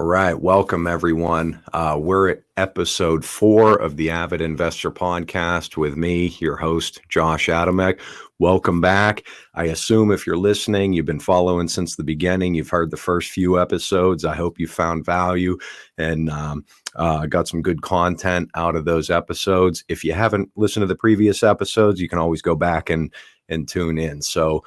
All right, welcome everyone. We're at episode 4 of the AVID Investor Podcast with me, your host, Josh Adamek. Welcome back. I assume if you're listening, you've been following since the beginning. You've heard the first few episodes. I hope you found value and got some good content out of those episodes. If you haven't listened to the previous episodes, you can always go back and tune in. So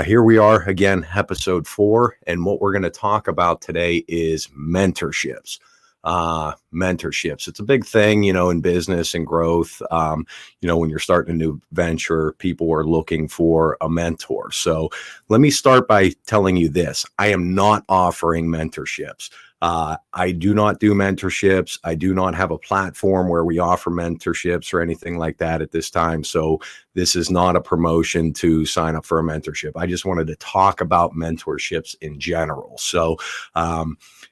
here we are again, episode 4. And what we're going to talk about today is mentorships. Mentorships. It's a big thing, in business and growth. When you're starting a new venture, people are looking for a mentor. So let me start by telling you this. I am not offering mentorships. I do not do mentorships. I do not have a platform where we offer mentorships or anything like that at this time. So this is not a promotion to sign up for a mentorship. I just wanted to talk about mentorships in general. So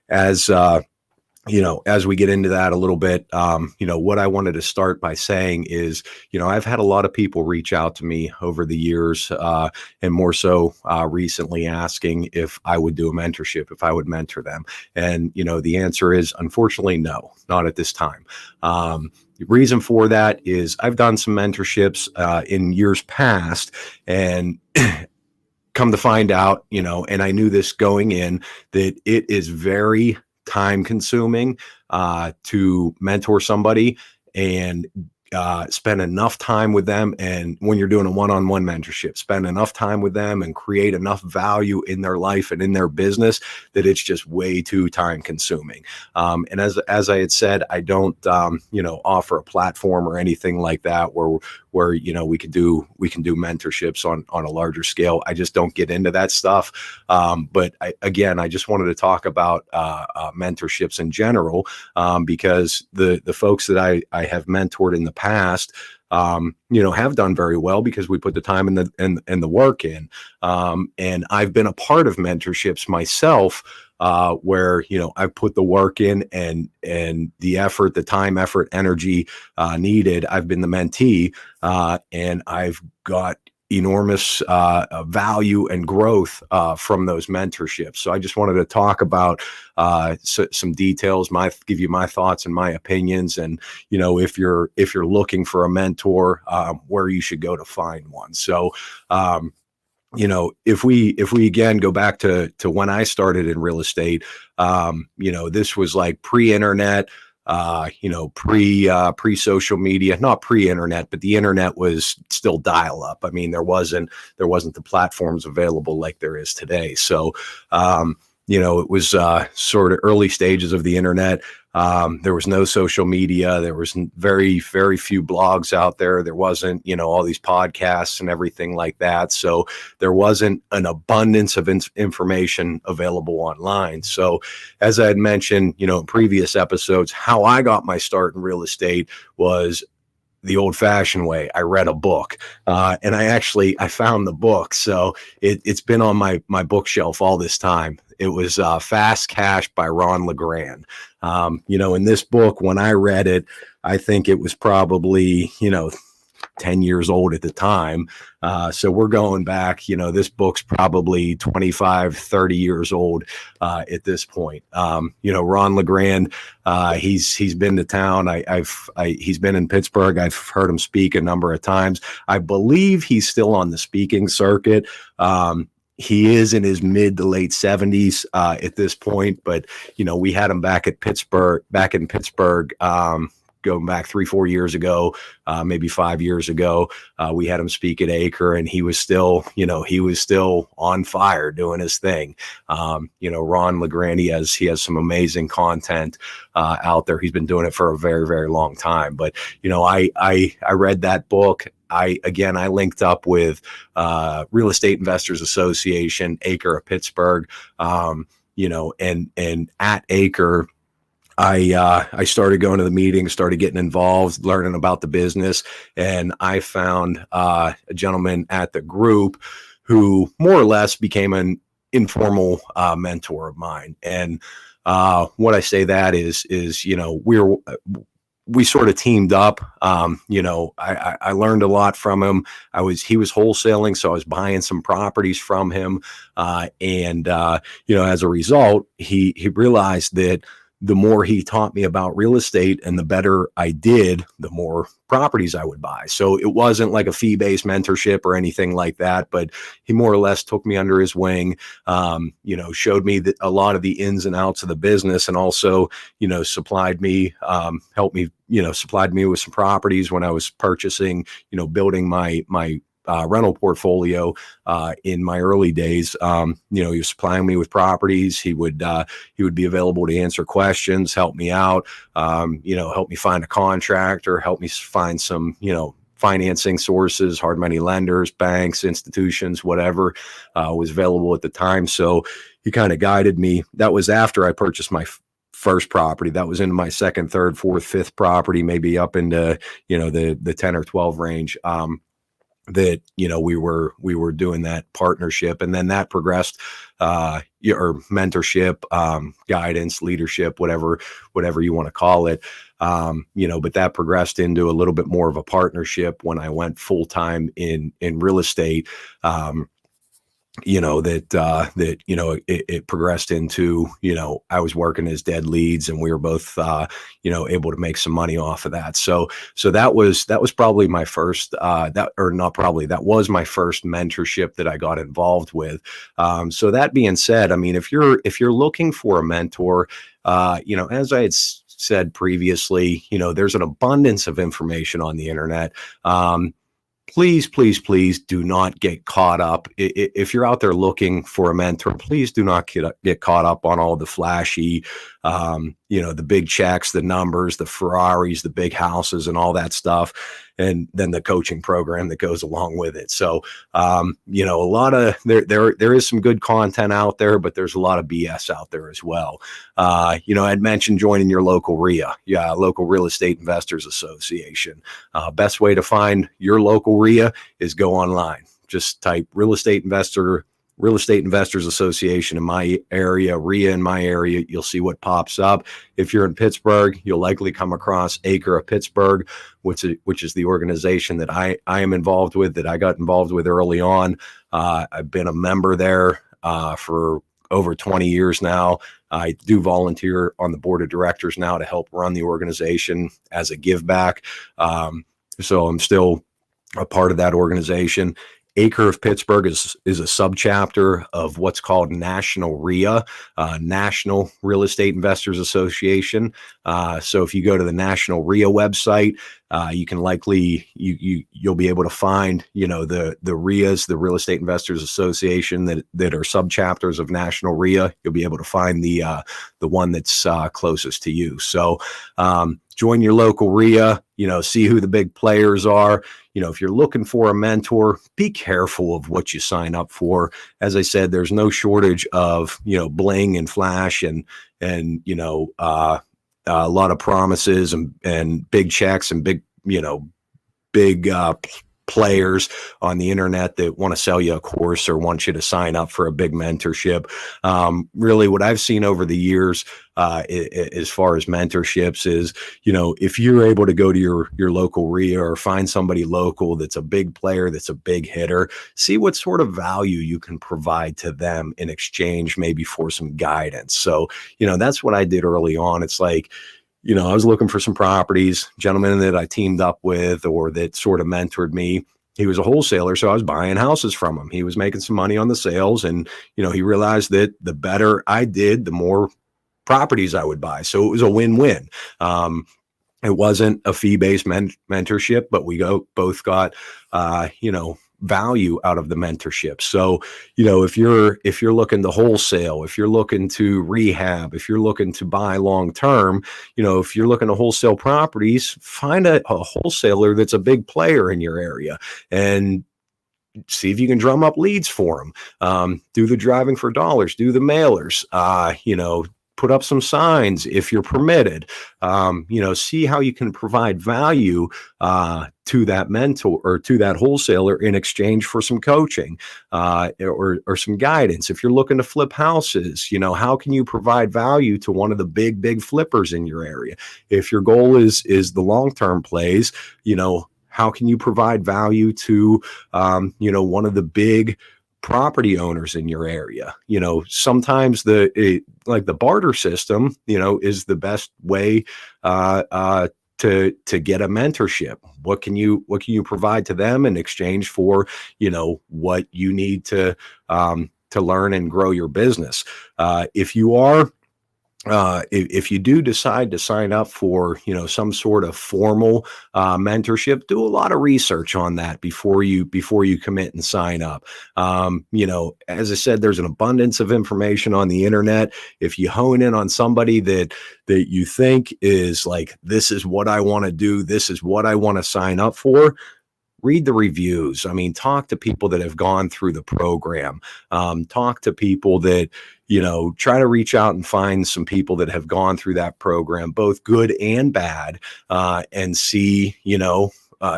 as we get into that a little bit, what I wanted to start by saying is, I've had a lot of people reach out to me over the years, and more so recently asking if I would do a mentorship, if I would mentor them. And, the answer is, unfortunately, no, not at this time. The reason for that is I've done some mentorships in years past, and come to find out, and I knew this going in, that it is very time consuming to mentor somebody and spend enough time with them. And when you're doing a one-on-one mentorship, spend enough time with them and create enough value in their life and in their business that it's just way too time consuming. And as I had said, I don't offer a platform or anything like that where we can do mentorships on a larger scale. I just don't get into that stuff. But I just wanted to talk about mentorships in general, because the folks that I have mentored in the past, have done very well because we put the time and the work in. And I've been a part of mentorships myself, where, I've put the work in and the effort, the time, effort, energy needed. I've been the mentee, and I've got enormous value and growth from those mentorships. So I just wanted to talk about some details, give you my thoughts and my opinions, and if you're looking for a mentor, where you should go to find one. So if we again go back to when I started in real estate, this was like pre-internet, pre-social media, not pre-internet, but the internet was still dial-up. I mean, there wasn't the platforms available like there is today. So, it was sort of early stages of the internet. There was no social media. There was very, very few blogs out there. There wasn't, all these podcasts and everything like that. So there wasn't an abundance of information available online. So as I had mentioned, in previous episodes, how I got my start in real estate was the old-fashioned way. I read a book, and I found the book. So it's been on my bookshelf all this time. It was Fast Cash by Ron LeGrand. In this book, when I read it, I think it was probably, 10 years old at the time. So we're going back, this book's probably 25, 30 years old at this point. Ron LeGrand, he's been to town. He's been in Pittsburgh. I've heard him speak a number of times. I believe he's still on the speaking circuit. He is in his mid to late 70s at this point, but we had him back in Pittsburgh, going back 3-4 years ago, maybe 5 years ago. We had him speak at Acre, and he was still on fire doing his thing. Ron LeGrand, he has some amazing content out there. He's been doing it for a very, very long time. But I read that book. I linked up with Real Estate Investors Association, Acre of Pittsburgh, and at Acre, I started going to the meetings, started getting involved, learning about the business, and I found a gentleman at the group who more or less became an informal mentor of mine. And what I say that is we sort of teamed up. I learned a lot from him. He was wholesaling, so I was buying some properties from him. As a result, he realized that the more he taught me about real estate and the better I did, the more properties I would buy. So it wasn't like a fee-based mentorship or anything like that, but he more or less took me under his wing, showed me a lot of the ins and outs of the business, and also, supplied me, supplied me with some properties when I was purchasing, building my rental portfolio in my early days. He was supplying me with properties. He would be available to answer questions, help me out, help me find a contractor, help me find some, financing sources, hard money lenders, banks, institutions, whatever was available at the time. So he kind of guided me. That was after I purchased my first property. That was into my second, third, fourth, fifth property, maybe up into, the 10 or 12 range. That we were doing that partnership, and then that progressed, or mentorship, guidance, leadership, whatever you want to call it. But that progressed into a little bit more of a partnership when I went full time in real estate. It progressed into, I was working as dead leads, and we were both, able to make some money off of that. So that was probably my first, that was my first mentorship that I got involved with. So that being said, I mean, if you're looking for a mentor, as I had said previously, there's an abundance of information on the internet. Please, please, please do not get caught up. If you're out there looking for a mentor, please do not get caught up on all the flashy, the big checks, the numbers, the Ferraris, the big houses, and all that stuff. And then the coaching program that goes along with it. So, a lot of there is some good content out there, but there's a lot of BS out there as well. I'd mentioned joining your local RIA, local Real Estate Investors Association. Best way to find your local RIA is go online. Just type Real Estate Investors Association in my area, RIA in my area. You'll see what pops up. If you're in Pittsburgh, you'll likely come across Acre of Pittsburgh, which is the organization that I am involved with, that I got involved with early on. I've been a member there for over 20 years now. I do volunteer on the board of directors now to help run the organization as a give back. So I'm still a part of that organization. Acre of Pittsburgh is a subchapter of what's called National RIA, National Real Estate Investors Association. So if you go to the National RIA website, you can likely you'll be able to find the RIAs, the Real Estate Investors Association, that are subchapters of National RIA. You'll be able to find the one that's closest to you. So join your local RIA. See who the big players are. If you're looking for a mentor, be careful of what you sign up for. As I said, there's no shortage of, bling and flash and a lot of promises and big checks and big players on the internet that want to sell you a course or want you to sign up for a big mentorship. Really what I've seen over the years, as far as mentorships is, if you're able to go to your local RIA or find somebody local that's a big player, that's a big hitter, see what sort of value you can provide to them in exchange, maybe for some guidance. So, that's what I did early on. It's like, I was looking for some properties, gentleman that I teamed up with or that sort of mentored me. He was a wholesaler, so I was buying houses from him. He was making some money on the sales, and, he realized that the better I did, the more properties I would buy. So it was a win-win. It wasn't a fee-based mentorship, but we both got, value out of the mentorship. So, if you're looking to wholesale, if you're looking to rehab, if you're looking to buy long-term, if you're looking to wholesale properties, find a wholesaler that's a big player in your area and see if you can drum up leads for them. Do the driving for dollars, do the mailers, put up some signs if you're permitted. See how you can provide value to that mentor or to that wholesaler in exchange for some coaching or some guidance. If you're looking to flip houses, how can you provide value to one of the big flippers in your area? If your goal is the long-term plays, how can you provide value to one of the big property owners in your area? Sometimes like the barter system, is the best way to get a mentorship. What can you provide to them in exchange for what you need to learn and grow your business? If you do decide to sign up for some sort of formal mentorship, do a lot of research on that before you commit and sign up. As I said, there's an abundance of information on the internet. If you hone in on somebody that you think is like, this is what I want to do, this is what I want to sign up for, read the reviews. Talk to people that have gone through the program. Talk to people that, try to reach out and find some people that have gone through that program, both good and bad, and see,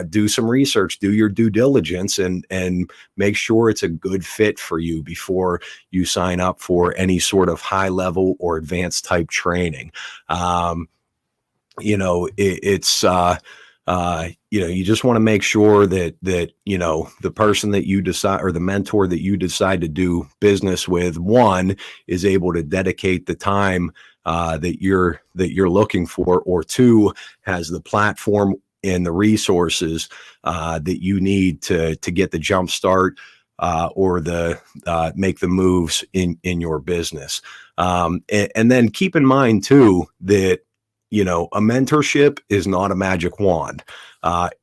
do some research, do your due diligence, and make sure it's a good fit for you before you sign up for any sort of high level or advanced type training. You just want to make sure that the person that you decide, or the mentor that you decide to do business with, one, is able to dedicate the time that you're looking for, or two, has the platform and the resources that you need to get the jump start or make the moves in your business. And then keep in mind too that a mentorship is not a magic wand.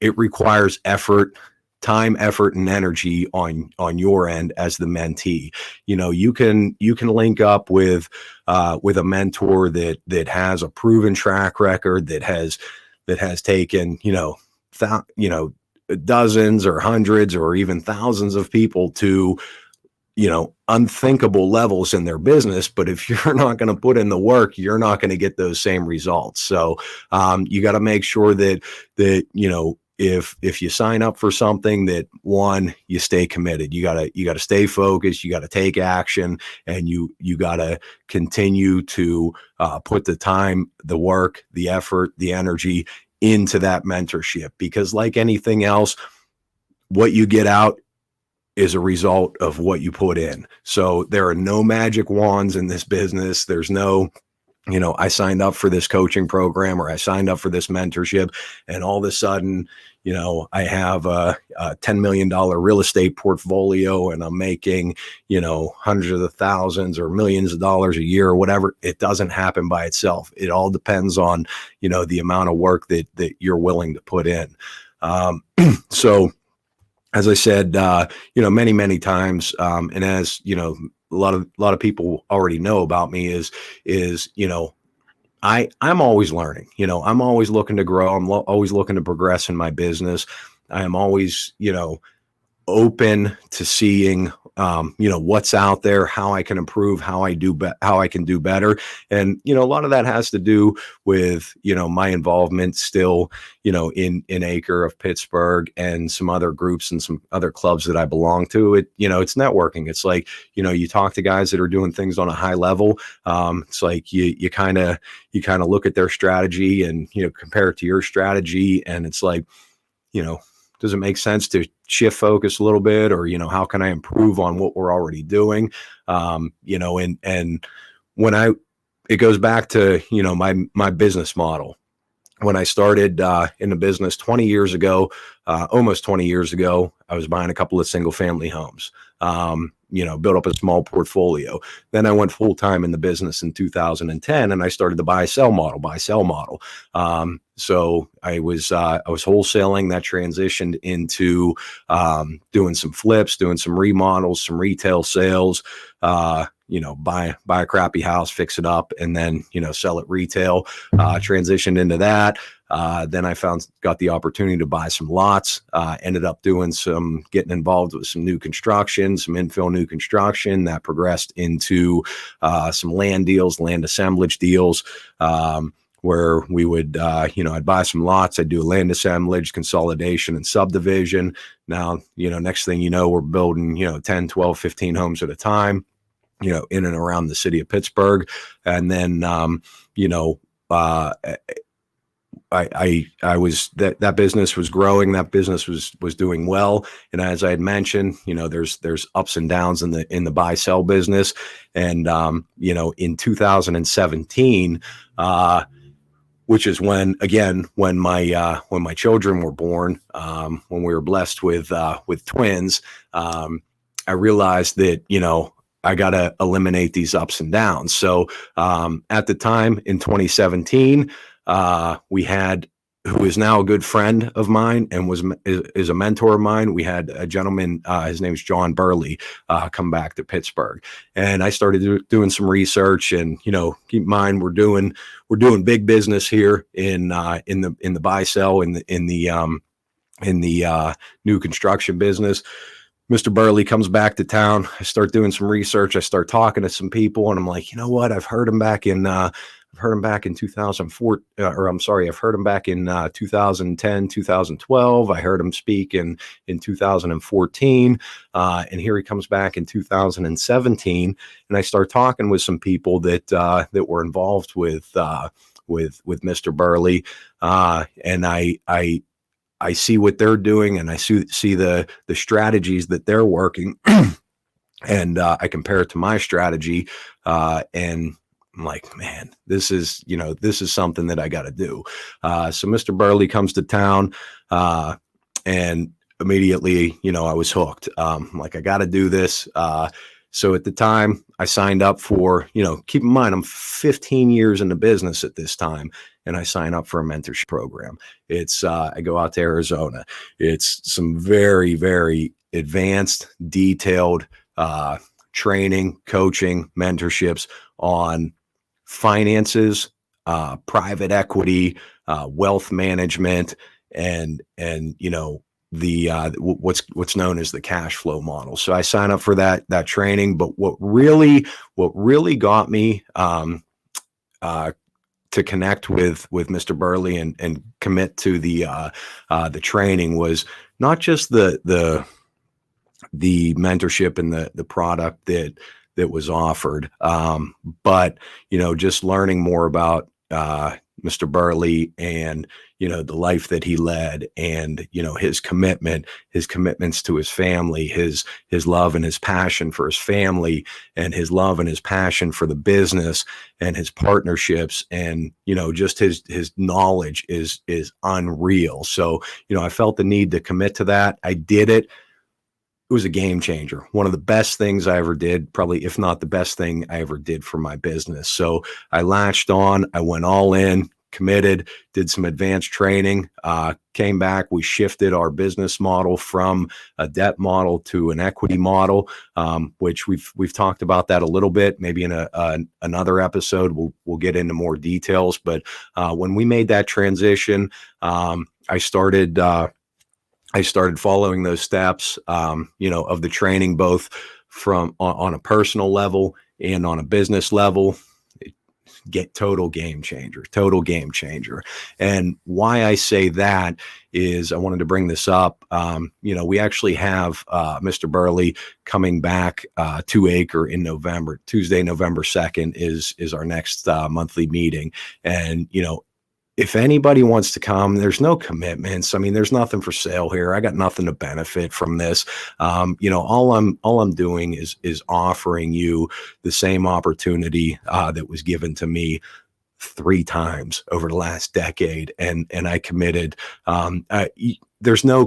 It requires effort, time, effort, and energy on your end as the mentee. You can link up with a mentor that has a proven track record, that has taken dozens or hundreds or even thousands of people to unthinkable levels in their business. But if you're not going to put in the work, you're not going to get those same results. So you got to make sure that if you sign up for something, that one, you stay committed. You gotta stay focused. You got to take action, and you got to continue to put the time, the work, the effort, the energy into that mentorship, because like anything else, what you get out is a result of what you put in. So there are no magic wands in this business. There's no, I signed up for this coaching program, or I signed up for this mentorship, and all of a sudden, I have a $10 million real estate portfolio, and I'm making, hundreds of thousands or millions of dollars a year or whatever. It doesn't happen by itself. It all depends on, the amount of work that you're willing to put in. So, as I said, many times, and as a lot of people already know about me, is I'm always learning. I'm always looking to grow. I'm always looking to progress in my business. I am always open to seeing what's out there, how I can improve, how I can do better. And a lot of that has to do with my involvement still in Acre of Pittsburgh, and some other groups and some other clubs that I belong to. It's networking. It's like you talk to guys that are doing things on a high level. It's like you kind of look at their strategy and compare it to your strategy, and it's like does it make sense to shift focus a little bit, or how can I improve on what we're already doing? And when it goes back to my business model. When I started in the business 20 years ago, almost 20 years ago, I was buying a couple of single family homes. Built up a small portfolio. Then I went full time in the business in 2010, and I started the buy sell model. So I was wholesaling. That transitioned into doing some flips, doing some remodels, some retail sales. buy a crappy house, fix it up, and then, sell it retail. Transitioned into that. Then I got the opportunity to buy some lots, ended up getting involved with some new construction, some infill new construction that progressed into some land deals, land assemblage deals, where we would, I'd buy some lots, I'd do a land assemblage, consolidation, and subdivision. Now, next thing you know, we're building, 10, 12, 15 homes at a time, in and around the city of Pittsburgh. And then, I was that business was growing, that business was doing well. And as I had mentioned, there's ups and downs in the buy sell business. And, in 2017, which is when my children were born, when we were blessed with twins, I realized that, I got to eliminate these ups and downs. So at the time in 2017, we had, who is now a good friend of mine and is a mentor of mine. We had a gentleman, his name is John Burley, come back to Pittsburgh, and I started doing some research. And keep in mind, we're doing big business here in the buy sell in the new construction business. Mr. Burley comes back to town. I start doing some research. I start talking to some people, and I'm like, you know what? I've heard him back in 2004, I've heard him back in 2010, 2012. I heard him speak in 2014, and here he comes back in 2017. And I start talking with some people that were involved with Mr. Burley, and I see what they're doing, and I see the strategies that they're working, and I compare it to my strategy, and I'm like, man, this is something that I got to do. So Mr. Burley comes to town, and immediately, I was hooked. I'm like, I got to do this. So at the time I signed up for, keep in mind, I'm 15 years in the business at this time, and I sign up for a mentorship program. It's, I go out to Arizona. It's some very, very advanced, detailed, training, coaching, mentorships on finances, private equity, wealth management, and what's known as the cash flow model. So I sign up for that training. But what really got me to connect with Mr. Burley and commit to the training was not just the mentorship and the product that was offered, but just learning more about Mr. Burley and the life that he led, and his commitments to his family, his love and his passion for his family, and his love and his passion for the business and his partnerships, and just his knowledge is unreal. So I felt the need to commit to that. I did it. It was a game changer. One of the best things I ever did, probably, if not the best thing I ever did for my business. So I latched on, I went all in, committed, did some advanced training, came back. We shifted our business model from a debt model to an equity model, which we've talked about that a little bit. Maybe in another episode, we'll get into more details. But when we made that transition, I started following those steps, of the training, both from on a personal level and on a business level. Total game changer. And why I say that is I wanted to bring this up. We actually have Mr. Burley coming back to Acre in November. Tuesday, November 2nd is our next monthly meeting. And, if anybody wants to come, there's no commitments. I mean, there's nothing for sale here. I got nothing to benefit from this. All I'm doing is offering you the same opportunity that was given to me 3 times over the last decade. And I committed. there's no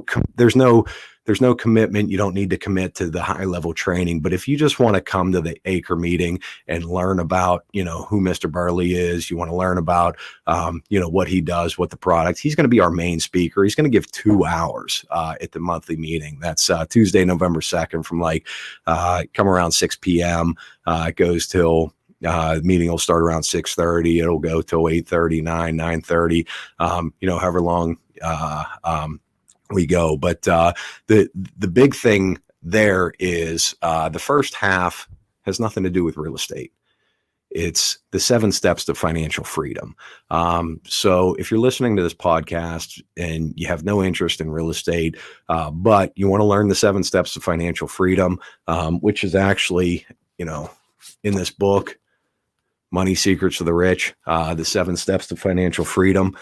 commitment. You don't need to commit to the high level training. But if you just want to come to the Acre meeting and learn about, who Mr. Burley is, you want to learn about, what he does, what the product, he's going to be our main speaker. He's going to give 2 hours at the monthly meeting. That's Tuesday, November 2nd from come around 6 p.m. It goes till the meeting will start around 6:30. It'll go till 8:30, 9:30, however long we go. But the big thing there is the first half has nothing to do with real estate. It's the 7 steps to financial freedom. So if you're listening to this podcast and you have no interest in real estate, but you want to learn the 7 steps to financial freedom, which is actually, in this book, Money Secrets of the Rich, the 7 steps to financial freedom,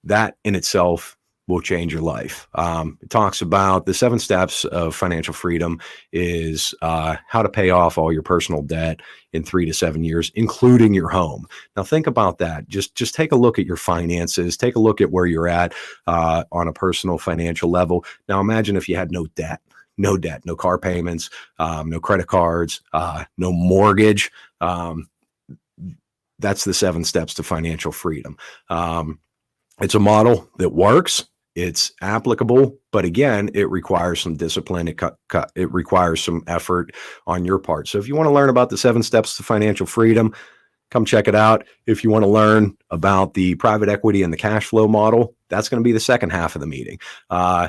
that in itself will change your life. It talks about the 7 steps of financial freedom is how to pay off all your personal debt in 3 to 7 years, including your home. Now think about that. Just take a look at your finances. Take a look at where you're at on a personal financial level. Now imagine if you had no debt, no car payments, no credit cards, no mortgage. That's the 7 steps to financial freedom. It's a model that works. It's applicable, but again, it requires some discipline. It requires some effort on your part. So if you want to learn about the 7 steps to financial freedom, come check it out. If you want to learn about the private equity and the cash flow model, that's going to be the second half of the meeting.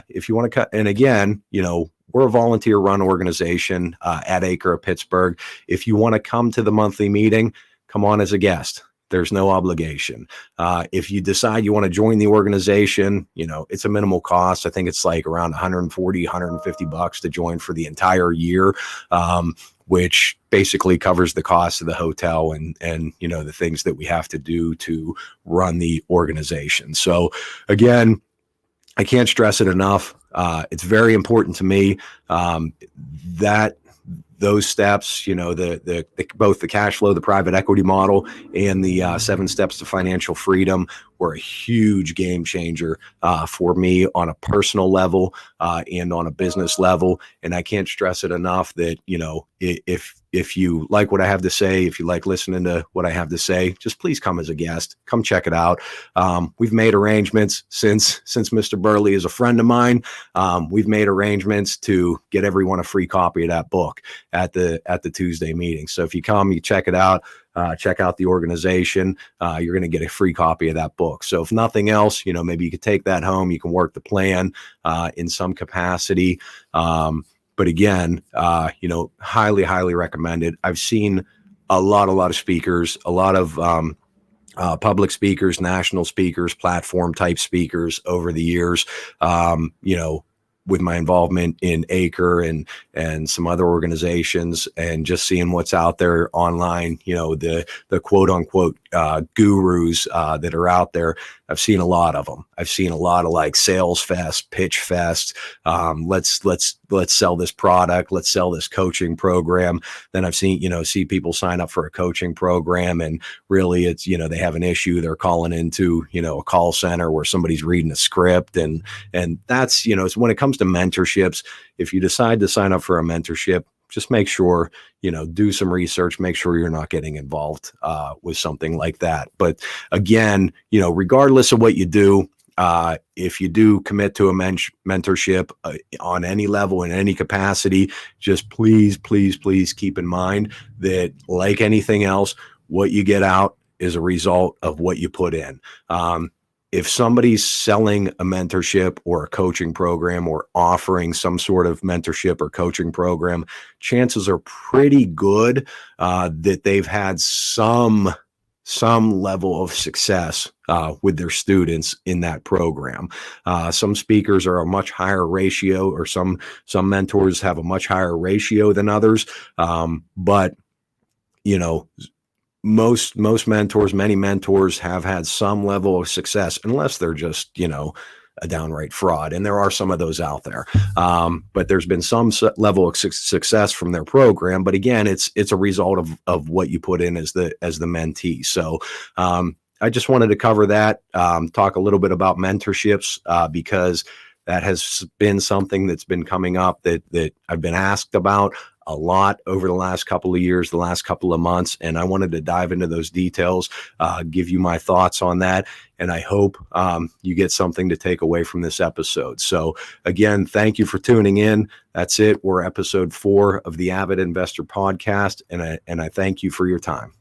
If you want to and again, we're a volunteer run organization at Acre of Pittsburgh. If you want to come to the monthly meeting, come on as a guest. There's no obligation. If you decide you want to join the organization, it's a minimal cost. I think it's around $140, $150 to join for the entire year, which basically covers the cost of the hotel and the things that we have to do to run the organization. So again, I can't stress it enough. It's very important to me that those steps, the both the cash flow, the private equity model, and the 7 steps to financial freedom were a huge game changer for me on a personal level and on a business level. And I can't stress it enough that, if you like what I have to say, if you like listening to what I have to say, just please come as a guest. Come check it out. We've made arrangements since Mr. Burley is a friend of mine. We've made arrangements to get everyone a free copy of that book at the Tuesday meeting. So if you come, you check it out. Check out the organization. You're going to get a free copy of that book. So if nothing else, maybe you could take that home. You can work the plan in some capacity. But again, highly, highly recommended. I've seen a lot of speakers, a lot of public speakers, national speakers, platform type speakers over the years. With my involvement in Acre and some other organizations, and just seeing what's out there online, the quote unquote gurus that are out there. I've seen a lot of them. I've seen a lot of sales fest, pitch fest. Let's sell this product. Let's sell this coaching program. Then I've seen, see people sign up for a coaching program, and really it's, they have an issue. They're calling into, a call center where somebody's reading a script. And that's, it's when it comes to mentorships, if you decide to sign up for a mentorship, just make sure, do some research, make sure you're not getting involved with something like that. But again, regardless of what you do, if you do commit to a mentorship on any level, in any capacity, just please keep in mind that, like anything else, what you get out is a result of what you put in. If somebody's selling a mentorship or a coaching program or offering some sort of mentorship or coaching program, chances are pretty good that they've had some level of success with their students in that program. Some speakers are a much higher ratio, or some mentors have a much higher ratio than others. But most mentors, many mentors have had some level of success, unless they're just, a downright fraud. And there are some of those out there. But there's been some level of success from their program. But again, it's a result of what you put in as the mentee. So I just wanted to cover that, talk a little bit about mentorships, because that has been something that's been coming up that I've been asked about a lot over the last couple of years, the last couple of months, and I wanted to dive into those details, give you my thoughts on that, and I hope you get something to take away from this episode. So again, thank you for tuning in. That's it. We're episode 4 of the Avid Investor Podcast, and I thank you for your time.